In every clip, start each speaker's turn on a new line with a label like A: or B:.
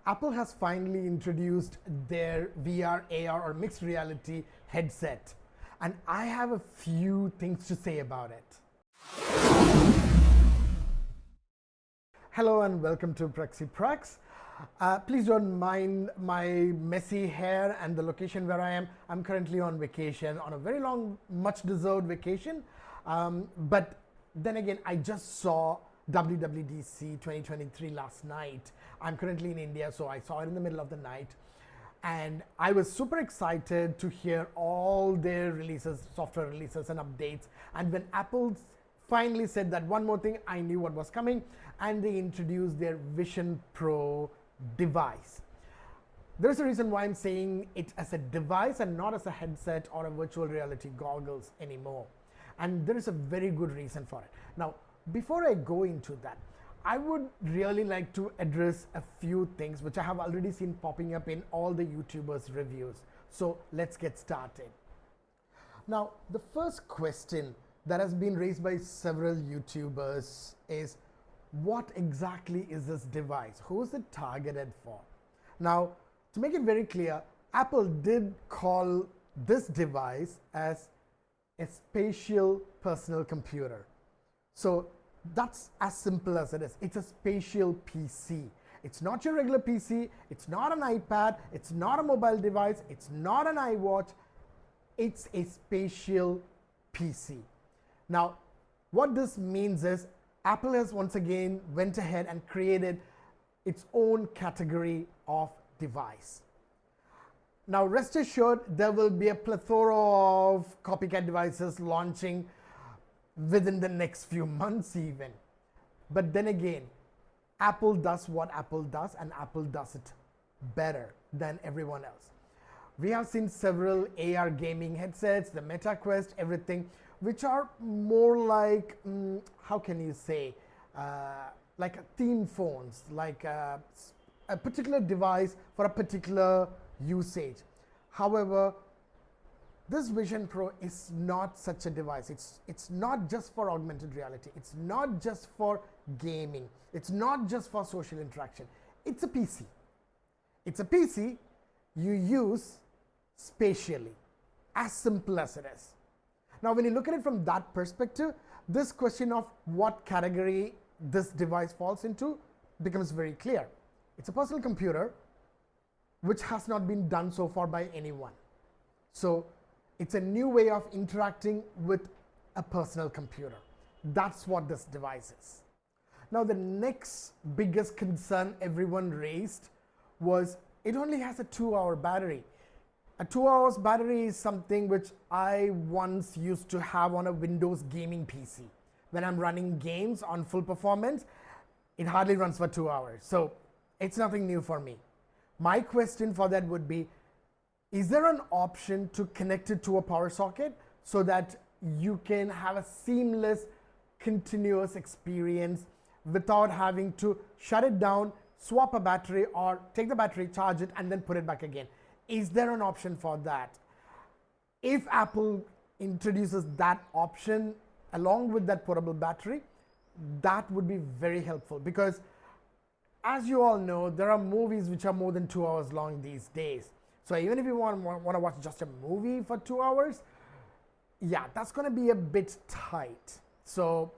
A: Apple has finally introduced their VR, AR, or mixed reality headset, and I have a few things to say about it. Hello and welcome to Praxi Prax. Please don't mind my messy hair and the location where I am. I'm currently on vacation, on a very long, much deserved vacation. But then again, I just saw WWDC 2023 last night. I'm currently in India, so I saw it in the middle of the night. And I was super excited to hear all their releases, software releases and updates. And when Apple finally said that one more thing, I knew what was coming, and they introduced their Vision Pro device. There's a reason why I'm saying it as a device and not as a headset or a virtual reality goggles anymore. And there is a very good reason for it. Now, before I go into that, I would really like to address a few things which I have already seen popping up in all the YouTubers' reviews. So let's get started. Now, the first question that has been raised by several YouTubers is, what exactly is this device? Who is it targeted for? Now, to make it very clear, Apple did call this device as a spatial personal computer. So that's as simple as it is. It's a spatial PC. It's not your regular PC. It's not an iPad. It's not a mobile device. It's not an iWatch. It's a spatial PC. Now, what this means is Apple has once again went ahead and created its own category of device. Now, rest assured, there will be a plethora of copycat devices launching within the next few months even. But then again, Apple does what Apple does, and Apple does it better than everyone else. We have seen several AR gaming headsets, the Meta Quest, everything, which are more like, how can you say, like theme phones, like a particular device for a particular usage. However, this Vision Pro is not such a device. It's not just for augmented reality. It's not just for gaming. It's not just for social interaction. It's a PC. It's a PC you use spatially, as simple as it is. Now, when you look at it from that perspective, this question of what category this device falls into becomes very clear. It's a personal computer which has not been done so far by anyone. So it's a new way of interacting with a personal computer. That's what this device is. Now, the next biggest concern everyone raised was it only has a 2-hour battery. A 2 hours battery is something which I once used to have on a Windows gaming PC. When I'm running games on full performance, it hardly runs for 2 hours. So it's nothing new for me. My question for that would be, is there an option to connect it to a power socket so that you can have a seamless, continuous experience without having to shut it down, swap a battery, or take the battery, charge it, and then put it back again? Is there an option for that? If Apple introduces that option along with that portable battery, that would be very helpful, because as you all know, there are movies which are more than 2 hours long these days. So even if you want to watch just a movie for 2 hours, yeah, that's going to be a bit tight. So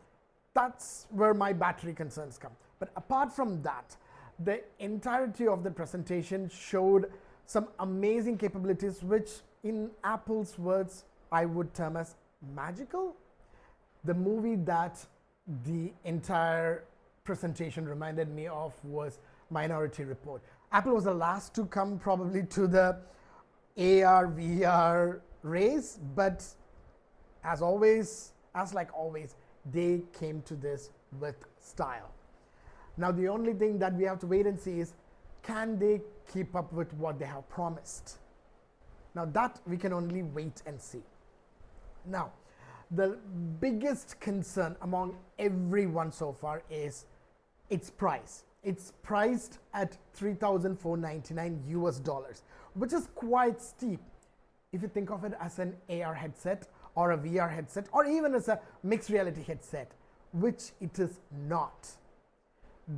A: that's where my battery concerns come. But apart from that, the entirety of the presentation showed some amazing capabilities, which in Apple's words, I would term as magical. The movie that the entire presentation reminded me of was Minority Report. Apple was the last to come probably to the AR, VR race, but as always, they came to this with style. Now, the only thing that we have to wait and see is, can they keep up with what they have promised? Now, that we can only wait and see. Now, the biggest concern among everyone so far is its price. It's priced at $3,499 US, which is quite steep if you think of it as an AR headset or a VR headset or even as a mixed reality headset, which it is not.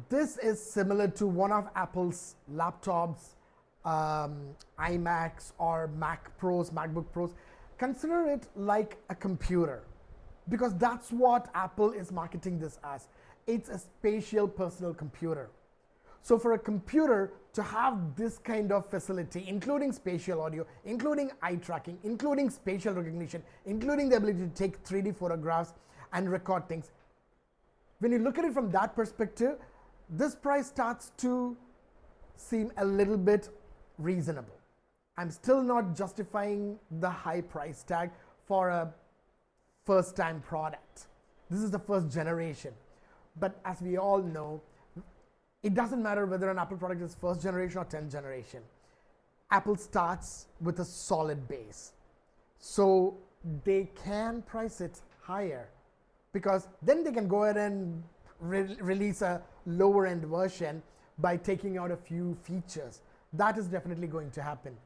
A: This is similar to one of Apple's laptops, iMacs or Mac Pros, MacBook Pros. Consider it like a computer because that's what Apple is marketing this as. It's a spatial personal computer. So for a computer to have this kind of facility, including spatial audio, including eye tracking, including spatial recognition, including the ability to take 3D photographs and record things, when you look at it from that perspective, this price starts to seem a little bit reasonable. I'm still not justifying the high price tag for a first time product. This is the first generation. But as we all know, it doesn't matter whether an Apple product is first generation or 10th generation. Apple starts with a solid base. So they can price it higher because then they can go ahead and release a lower end version by taking out a few features. That is definitely going to happen.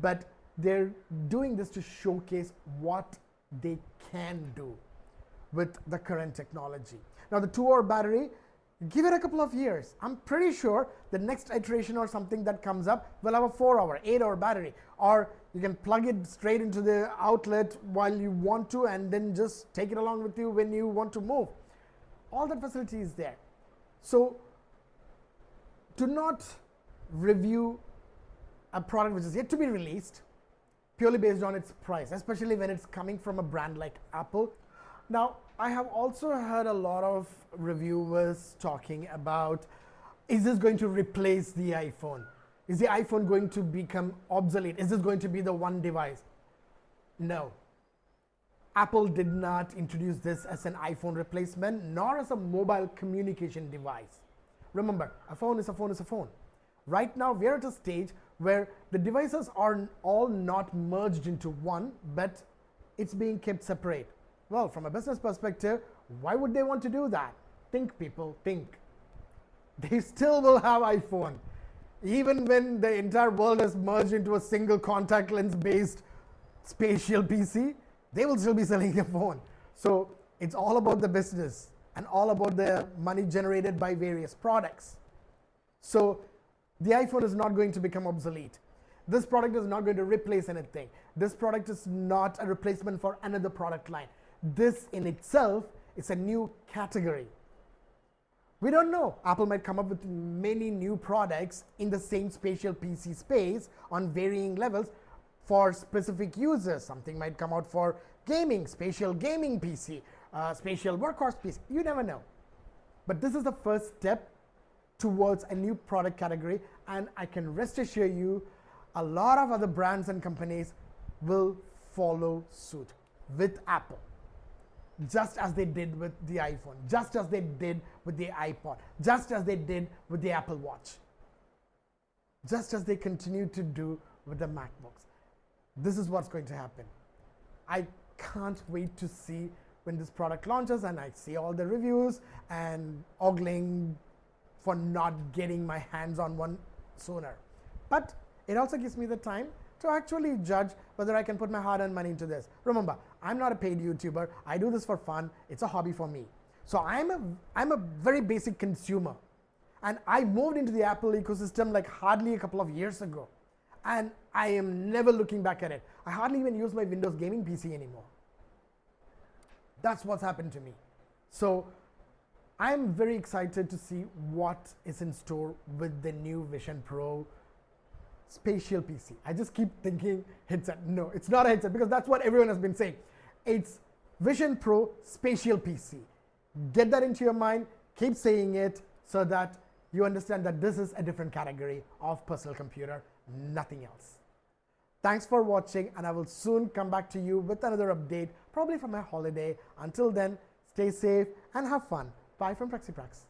A: But they're doing this to showcase what they can do with the current technology. Now the 2-hour battery, give it a couple of years. I'm pretty sure the next iteration or something that comes up will have a 4-hour, 8-hour battery, or you can plug it straight into the outlet while you want to and then just take it along with you when you want to move. All that facility is there. So do not review a product which is yet to be released purely based on its price, especially when it's coming from a brand like Apple. Now, I have also heard a lot of reviewers talking about, is this going to replace the iPhone? Is the iPhone going to become obsolete? Is this going to be the one device? No. Apple did not introduce this as an iPhone replacement, nor as a mobile communication device. Remember, a phone is a phone is a phone. Right now, we're at a stage where the devices are all not merged into one, but it's being kept separate. Well, from a business perspective, why would they want to do that? Think, people, think. They still will have iPhone. Even when the entire world has merged into a single contact lens based spatial PC, they will still be selling a phone. So it's all about the business and all about the money generated by various products. So the iPhone is not going to become obsolete. This product is not going to replace anything. This product is not a replacement for another product line. This in itself is a new category. We don't know. Apple might come up with many new products in the same spatial PC space on varying levels for specific users. Something might come out for gaming, spatial gaming PC, spatial workhorse PC. You never know. But this is the first step towards a new product category, and I can rest assure you a lot of other brands and companies will follow suit with Apple, just as they did with the iPhone, just as they did with the iPod, just as they did with the Apple Watch, just as they continue to do with the MacBooks. This is what's going to happen. I can't wait to see when this product launches and I see all the reviews and ogling for not getting my hands on one sooner. But it also gives me the time to actually judge whether I can put my hard-earned money into this. Remember, I'm not a paid YouTuber. I do this for fun. It's a hobby for me. So I'm a very basic consumer. And I moved into the Apple ecosystem like hardly a couple of years ago. And I am never looking back at it. I hardly even use my Windows gaming PC anymore. That's what's happened to me. So I'm very excited to see what is in store with the new Vision Pro spatial PC. I just keep thinking headset. No, it's not a headset because that's what everyone has been saying. It's Vision Pro spatial PC. Get that into your mind, keep saying it so that you understand that this is a different category of personal computer, nothing else. Thanks for watching, and I will soon come back to you with another update, probably from my holiday. Until then, stay safe and have fun. Bye from PrexiPrax.